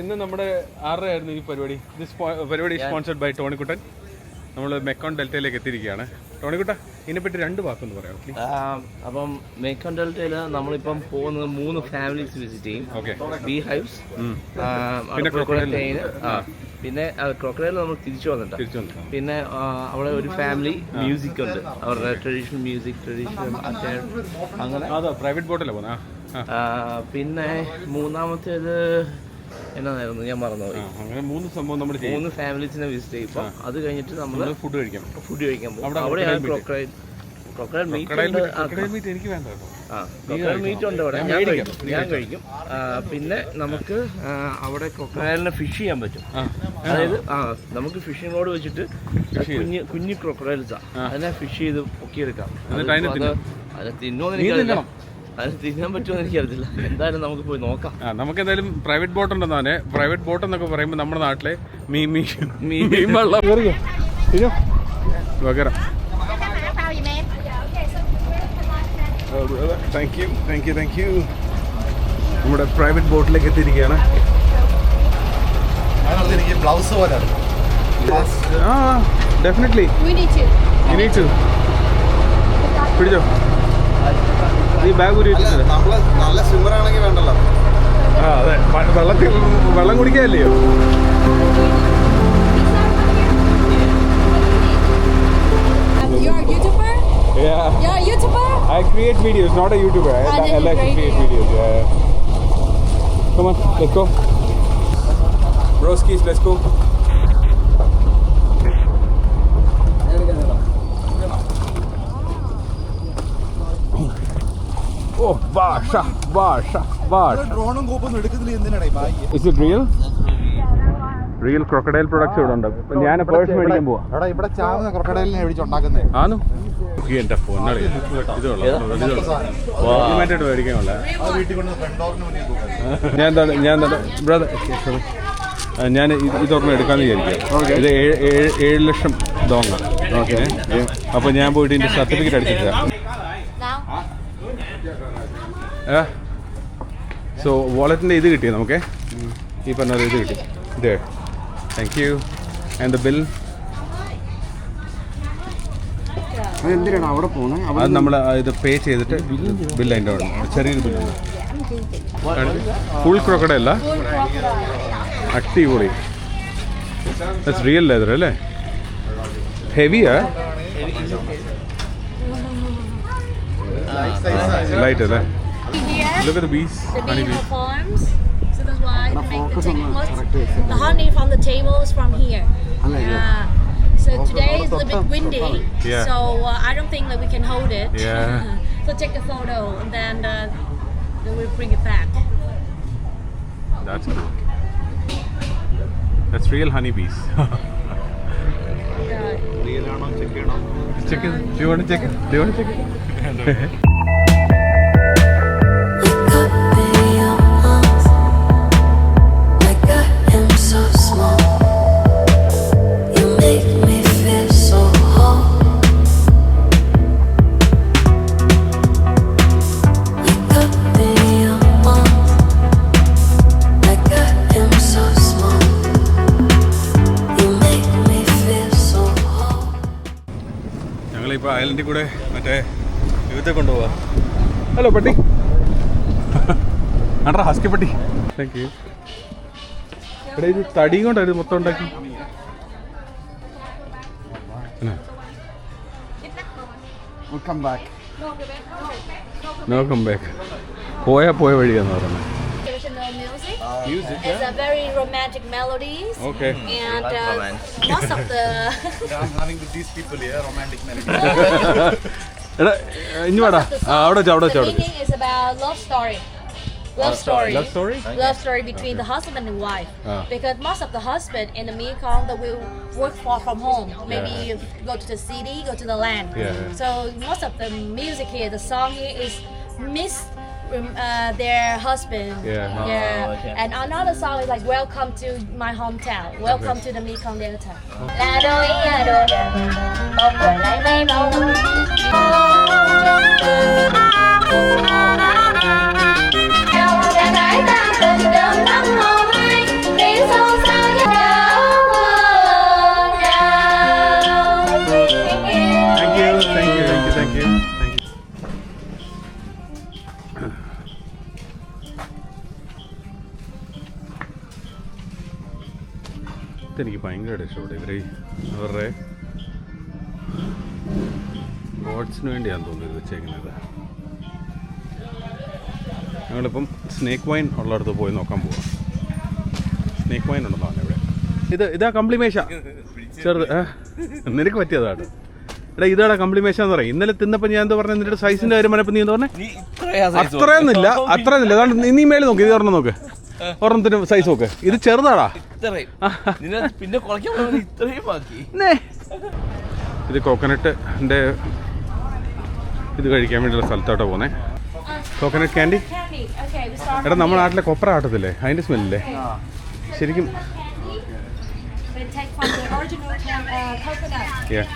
ഇന്ന് നമ്മുടെ 6:30 ആയിരുന്നു ഈ പരിപാടി. പരിപാടി സ്പോൺസർഡ് ബൈ ടോണിക്കുട്ടൻ. നമ്മൾ മെക്കോൺ ഡെൽറ്റയിലേക്ക് എത്തിയിരിക്കുകയാണ്. ടോണിക്കുട്ട, ഇതിനെപ്പറ്റി 2 വാക്കൊന്ന് പറയാം. അപ്പം മെക്കോൺ ഡെൽറ്റയിൽ നമ്മളിപ്പം പോകുന്നത് 3 ഫാമിലീസ് വിസിറ്റ് ചെയ്യും. ബീ ഹൈവ്സ്, പിന്നെ ക്രോക്കഡൈൽ നമ്മൾ തിരിച്ചു വന്നിട്ട് പിന്നെ അവിടെ ഒരു ഫാമിലി മ്യൂസിക് ഉണ്ട്, അവരുടെ ട്രഡീഷണൽ മ്യൂസിക്, ട്രഡീഷണൽ അങ്ങനെ പ്രൈവറ്റ് ബോട്ടിലാണ് പോകുന്നത്. പിന്നെ മൂന്നാമത്തേത് എന്നായിരുന്നു, ഞാൻ മറന്നുപോയി. അങ്ങനെ 3 സംഭവം നമ്മൾ 3 ഫാമിലീസിനെ വിസിറ്റ് ചെയ്യുമ്പോൾ അത് കഴിഞ്ഞിട്ട് നമ്മൾ ഫുഡ് കഴിക്കാൻ പോകും. അവിടെയാണ് ക്രോക്കഡൈൽ മീറ്റ് ഉണ്ട് അവിടെ, ഞാൻ കഴിക്കും. പിന്നെ നമുക്ക് അവിടെ ക്രോക്കഡൈലിനെ ഫിഷ് ചെയ്യാൻ പറ്റും. അതായത് നമുക്ക് ഫിഷിംഗ് റോഡ് വെച്ചിട്ട് കുഞ്ഞു ക്രോക്കഡൈൽസാ, അതിനെ ഫിഷ് ചെയ്ത് പൊക്കിയെടുക്കാം. അത് തിന്നോന്ന് എനിക്കറിയില്ല, അത് തിന്നാൻ പറ്റുമെന്ന് എനിക്കറിയില്ല. എന്തായാലും നമുക്ക് പോയി നോക്കാം. നമുക്ക് എന്തായാലും പ്രൈവറ്റ് ബോട്ട് ഉണ്ടെന്നാണ്. പ്രൈവറ്റ് ബോട്ട് എന്നൊക്കെ പറയുമ്പോൾ നമ്മുടെ നാട്ടിലെ മീൻ വെള്ളം വകര. Thank you. നമ്മുടെ പ്രൈവറ്റ് ബോട്ടിലേക്ക് എത്തിയിരിക്കുകയാണ്. ബ്ലൗസ് പോലെ ഡെഫിനറ്റ്ലി പിടിച്ചോ. ഈ ബാഗ് ഊരി വെച്ചിട്ടുണ്ട്. നല്ല സ്വിമ്മറാണെങ്കിൽ വേണ്ടല്ലോ. അതെ, വെള്ളം കുടിക്കാല്ലയോ. I create videos, not a YouTuber. I like to create videos. Come on, let's go. Broskis, let's go. Oh, Basha. Drone കോപ്പൊന്നും എടുക്കുന്നില്ല എന്തിനാണ് ഭാഗ്യം. Is it real? Real crocodile products ഇവിടെ ഉണ്ട്. ഞാൻ പേഴ്സ് മേടിക്കാൻ പോവാ. എടാ ഇവിടെ ചാവുന്ന ക്രൊക്കഡൈലിനെ മേടിച്ചുണ്ടാക്കുന്നേ ആണോ? എന്റെ ഫോണാണ് മേടിക്കാനുള്ള. ഞാൻ ഇതൊരെണ്ണം എടുക്കാന്ന് വിചാരിക്കാം. ഇത് 7 ലക്ഷം ദോങ്ങ. ഓക്കെ, അപ്പൊ ഞാൻ പോയിട്ട് ഇതിന്റെ സർട്ടിഫിക്കറ്റ് അടിച്ചിട്ട്. സോ വാലറ്റിന്റെ ഇത് കിട്ടിയോ നമുക്ക്? ഈ പറഞ്ഞത് ഇത് കിട്ടി. ഇതേ, thank you. And the bill. എന്തിനാണ് അവിടെ പോകുന്നത്? അത് നമ്മൾ ഇത് പേ ചെയ്തിട്ട് ബില്ല് അതിൻ്റെ അവിടെ ചെറിയൊരു ബില്ലുണ്ട്. ഫുൾ ക്രോക്കഡൈൽ അല്ല, അടിപൊളി. ദാറ്റ്സ് റിയൽ ലെതർ അല്ലേ? ഹെവിയാ? ലൈറ്റ് അല്ലേ? Look at the bees. The bee farms. So that's why they make the techniques. The honey from the table is from here. So today is a little bit windy. Yeah. So I don't think that we can hold it. Yeah. So take a photo and then we'll bring it back. That's cool. That's real honey bees. Real ആണോ check ആണോ? Check it. Do you want to check it? Do you want to check it? ഞങ്ങളിപ്പോൾ ഐലൻഡിൽ കൂടെ മറ്റേ യുവത്തെ കൊണ്ടുപോവാ. Hello പട്ടി. ആണ്ടാ husky പട്ടി. Thank you. എടാ ഇത് തടിയും കൊണ്ടാണ് മൊത്തം ഉണ്ടാക്കി. No come back. പോയ വഴിയാന്ന് പറയുന്നത്. Music. It's a very romantic melodies. Okay. And most of the I'm having with these people here romantic melodies. എടാ ഇനി വാടാ. അവിടെ the meaning is about love story. love story. Love story? Love story between the husband and wife. Because most of the husband in the Mekong that will work from home. Maybe go to the city, go to the land. So most of the music here, the song here is miss their husband. okay. And another song is like welcome to my hometown. Welcome to the Mekong Delta. Thank you. ഇതെനിക്ക് ഭയങ്കരമായിട്ട് ഇഷ്ടപ്പെട്ടു. ഇവർ അവരുടെ ഗോഡ്സിന് വേണ്ടിയാണെന്ന് തോന്നുന്നത് ഇത് വെച്ചേക്കുന്നത്. ഞങ്ങളിപ്പം സ്നേക്ക് വൈൻ ഉള്ളിടത്ത് പോയി നോക്കാൻ പോവാം. സ്നേക്ക് വൈൻ ഉണ്ടെന്നാണ് ഇവിടെ. ഇതാ കംപ്ലിമേഷ ചെറുത്. നിനക്ക് പറ്റിയതാണ്. എടാ ഇതാടാ കംപ്ലിമേഷൻ എന്ന് പറയും. ഇന്നലെ തിന്നപ്പോൾ ഞാൻ എന്താ പറഞ്ഞത്, നിന്റെ സൈസിന്റെ കാര്യം പറഞ്ഞപ്പോൾ നീ എന്താ പറഞ്ഞേ? അത്രയൊന്നുമില്ല. അതാണ് നീ മേളിൽ നോക്ക്. ഇത് ഒരെണ്ണം നോക്ക്. ഒരെണ്ണത്തിന് സൈസ് നോക്ക്. ഇത് ചെറുതാടാ. പിന്നെ ഇത്രയും ബാക്കി. ഇത് കോക്കനട്ടിന്റെ ഇത് കഴിക്കാൻ വേണ്ടിയുള്ള സ്ഥലത്തോട്ടാ പോകുന്നേ. Coconut candy. എടാ നമ്മുടെ നാട്ടിലെ കൊപ്ര ആട്ടത്തില്ലേ, അതിന്റെ സ്മെല്ലേ ശരിക്കും. We take from the original coconut.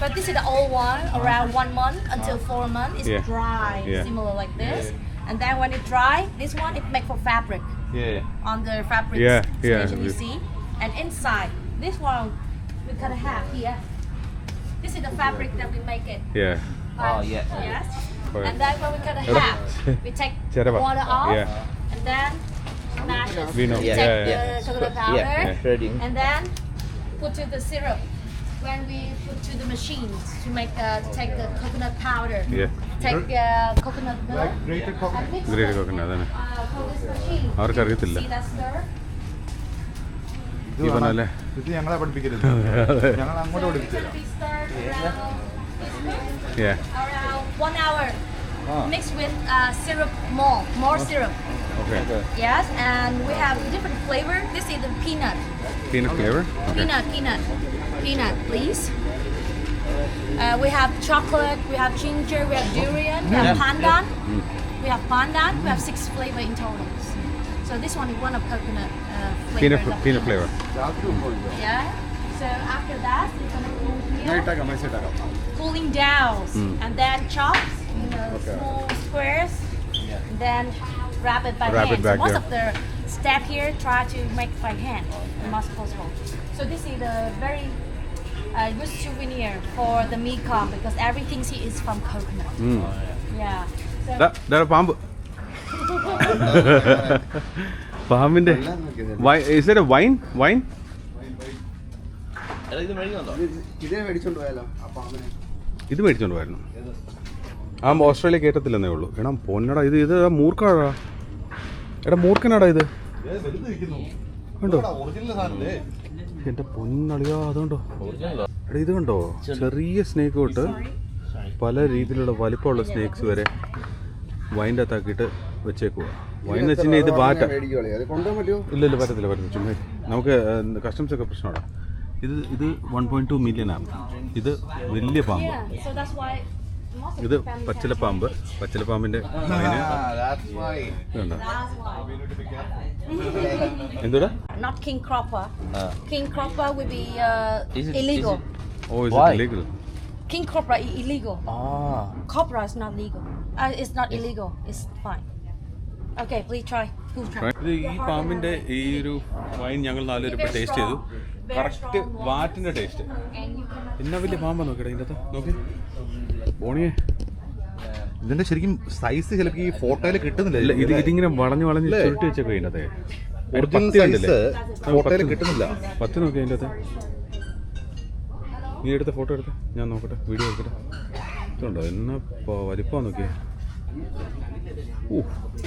But this is the old one, around 1 month until 4 months. It's dry, similar like this. And then when it dry, this one it make for fabric. On the fabric station you see. And inside, this one we cut a half here. This is the fabric that we make it. Yes. And then when we cut a half, we take water off. And then smash it. We take the coconut powder. And then put to the syrup. When we put to the machines to make take the coconut powder, take coconut milk, Grated coconut. and mix Grated it coconut, through this machine. അവർക്കറിയത്തില്ല. See that stir? ഇവനല്ലേ ഇത് ഞങ്ങളെ പഠിപ്പിക്കരുത്. ഞങ്ങൾ അങ്ങോട്ട് So it's പഠിപ്പിച്ചില്ല. gonna be stirred around 1 hour. Mixed with syrup, more syrup. Okay. Yes, and we have different flavor. This is the peanut. Peanut flavor? Peanut, please. We have chocolate, we have ginger, we have durian, we have pandan. We have 6 flavor in total. So this one is one of coconut flavor. Peanut flavor. Yeah. So after that, it's gonna cooling down, and then chops, small squares, and then wrap it by hand. So most of the staff here try to make by hand as much as possible. So this is a very good souvenir for the Mekong because everything here is from coconut. Yeah. So പാമ്പ്. പാമ്പിന്റെ is it a wine? ഇത് മേടിക്കുന്നുണ്ടോ? ഇതേ മേടിച്ചോണ്ട് പോയാലോ ആ പാമ്പിനെ? ഇത് മേടിച്ചോണ്ട് പോയിരുന്നു. ആ ഓസ്ട്രേലിയ കയറ്റത്തില്ലെന്നേ ഉള്ളൂ. എടാ പൊന്നടാ, ഇത് മൂർക്കാടാ. എടാ മൂർഖനാടാ ഇത്. കണ്ടോ എന്റെ പൊന്നളിയാ, അതുകൊണ്ടോ. എടാ ഇത് കണ്ടോ, ചെറിയ സ്നേക്ക് തൊട്ട് പല രീതിയിലുള്ള വലിപ്പമുള്ള സ്നേക്സ് വരെ വൈൻ്റെ അകത്താക്കിയിട്ട് വെച്ചേക്കുക. വൈൻ എന്ന് വെച്ച് കഴിഞ്ഞാൽ ഇത് ബാറ്റ. ഇല്ല പറ്റത്തില്ല. ചുമ്മാ നമുക്ക് കസ്റ്റംസ് ഒക്കെ പ്രശ്നമാണ്. ഇത് 1.2 മില്യൺ ആണ്. ഇത് വലിയ പാമ്പ്. so that's why ഇത് പച്ചിലപ്പാമ്പിന്റെ എന്തുടാ? Not king cropper. King cropper will be illegal. Oh, is Why? it illegal? King cropper is illegal. Copra is not legal. It's not illegal. It's fine. Okay, please try. ഇത് ഈ പാമ്പിന്റെ ഈ ഒരു wine ഞങ്ങൾ 4 പേര് ഇപ്പോൾ taste ചെയ്തു. Correct വാറ്റിന്റെ ടേസ്റ്റ്. എന്നാ വലിയ പാമ്പാ നോക്കിയടാ ഇതിൻ്റെ അകത്ത്. നോക്കി ഓണിയെ. ഇതിന്റെ ശരിക്കും സൈസ് ചിലപ്പോൾ ഈ ഫോട്ടോയിൽ കിട്ടുന്നില്ല. ഇതിങ്ങനെ വളഞ്ഞ് ചുരുട്ടി വെച്ചൊക്കെ അതിൻ്റെ അകത്തെ. ഒറിജിനൽ സൈസ് ഫോട്ടോയിൽ കിട്ടുന്നില്ല. 10 നോക്കി അതിൻ്റെ അകത്ത്. നീ എടുത്ത ഫോട്ടോ എടുത്ത് ഞാൻ നോക്കട്ടെ, വീഡിയോ എടുക്കട്ടെ. ഇതുണ്ടോ എന്നാ വലിപ്പം നോക്കിയേ.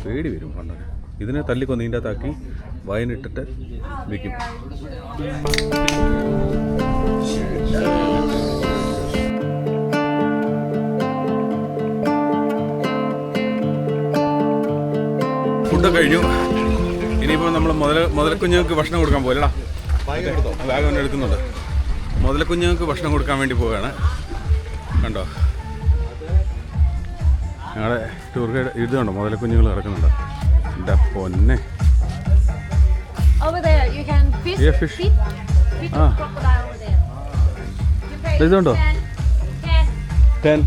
പേടി വരും പണ്ടൊക്കെ. ഇതിനെ തല്ലിക്കൊന്ന് ഇതിൻ്റെ അകത്താക്കി വൈനിട്ടിട്ട് വിൽക്കും. ഫുഡൊക്കെ കഴിഞ്ഞു. ഇനിയിപ്പോൾ നമ്മൾ മുതലക്കുഞ്ഞുങ്ങൾക്ക് ഭക്ഷണം കൊടുക്കാൻ പോലെടാ. ബാഗ് കൊണ്ട് എടുക്കുന്നുണ്ട്. മുതലക്കുഞ്ഞുങ്ങൾക്ക് ഭക്ഷണം കൊടുക്കാൻ വേണ്ടി പോവുകയാണ്. കണ്ടോ, ഞങ്ങളുടെ ടൂർ ഗൈഡ് ഇത് കണ്ടോ, മുതലക്കുഞ്ഞുങ്ങൾ കിടക്കുന്നുണ്ട്. എൻ്റെ പൊന്നെ. Over there, you can fish. Yeah, fish. Feed the crocodile over there. You pay ഇതുണ്ടോ? 10.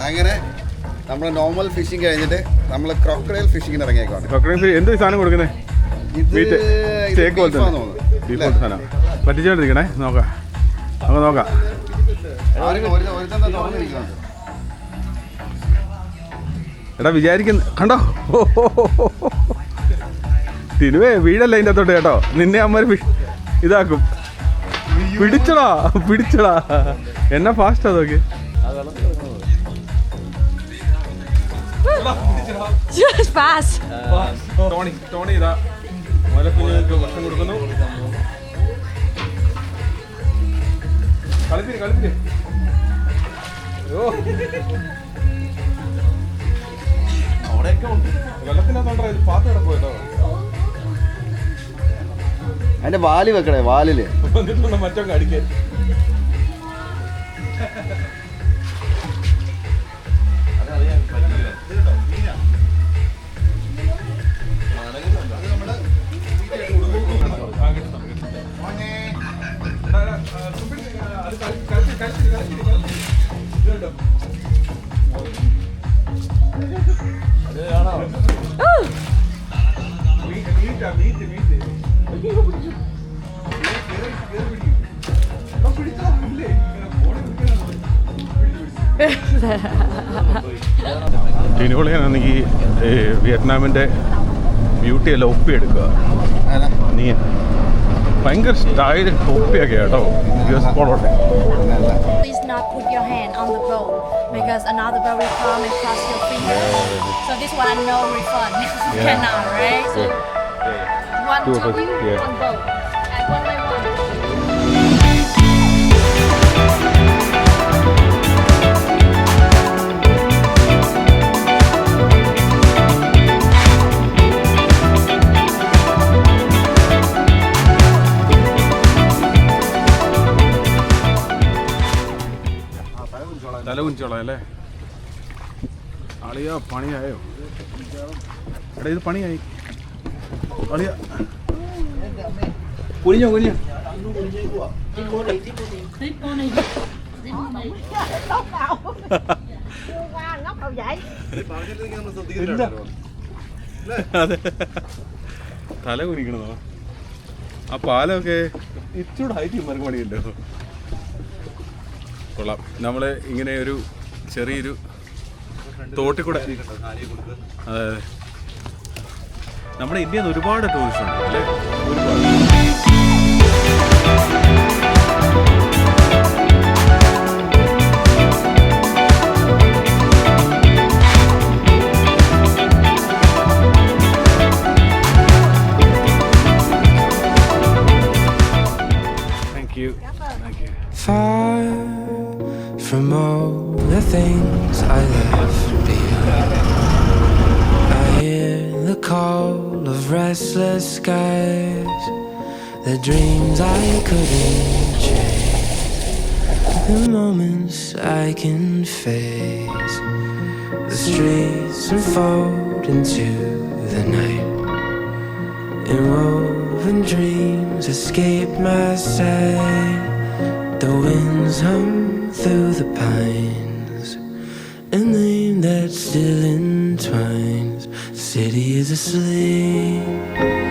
അങ്ങനെ നമ്മൾ നോർമൽ ഫിഷിംഗ് കഴിഞ്ഞിട്ട് നമ്മൾ ക്രോക്കഡൈൽ ഫിഷിങ്ങിന് ഇറങ്ങിയേക്കാണ്. ക്രോക്കഡൈൽ എന്ത് സാധനം കൊടുക്കുന്നത്? മീറ്റ് സ്റ്റേക്ക് പോലെ തന്നെ, ബീഫ് പോലത്തെ സാധനം. പറ്റിച്ചോണ്ടിരിക്കണേ, നോക്കാം, നമുക്ക് നോക്കാം. എടാ വിചാരിക്കുന്നു കണ്ടോ, തിരുവേ വീഴല്ല അതിൻ്റെ അകത്തോട്ട് കേട്ടോ. നിന്നെ അമ്മ ഇതാക്കും. പിടിച്ചടാ എന്നാ ഫാസ്റ്റാ നോക്കി. Just fast. ടോണി ഇതാ മുതലക്കുഞ്ഞുങ്ങൾക്ക് ഭക്ഷണം കൊടുക്കുന്നു. കളിപ്പിന് വെള്ളത്തിനകത്തോണ്ടാ പാത്ത് കിടപ്പോട്ടോ. അതിന്റെ വാല് വെക്കണേ, വാലില് വന്നിട്ടുണ്ടോ മറ്റൊക്കെ അടിക്കാൻ. ടീനുകളിയാണെങ്കിൽ വിയറ്റ്നാമിൻ്റെ ബ്യൂട്ടിയെല്ലാം ഒപ്പിയെടുക്കുക. നീ ഭയങ്കര സ്റ്റൈൽ ഒപ്പിയൊക്കെ കേട്ടോ. Please not put your hand on the boat because another boat will come and cross your finger. So this one no refund. Cannot, right? So one Two of two us, you, yeah. one boat, and one by one. തല കുഞ്ചോളാം അല്ലേ അളിയാ? പണിയായോ? എടാ ഇത് പണിയായി അളിയാ. കുനിഞ്ഞോ അതെ, തല കുനിക്കണതോ? ആ പാലമൊക്കെ ഇച്ചൂടെ ഹൈറ്റ് മറുപടി പണിയല്ലോ. കൊള്ളാം. നമ്മൾ ഇങ്ങനെ ഒരു ചെറിയൊരു തോട്ടിൽ കൂടെ, അതെ നമ്മുടെ ഇന്ത്യയിൽ നിന്ന് ഒരുപാട് ടൂറിസ്റ്റ് ഉണ്ട് അല്ലേ, ഒരുപാട്. Far from all the things I left behind, I hear the call of restless skies, the dreams I couldn't chase, the moments I can face, the streets unfold into the night, and woven dreams escape my sight. The winds hum through the pines, a name that still entwines. The city is asleep.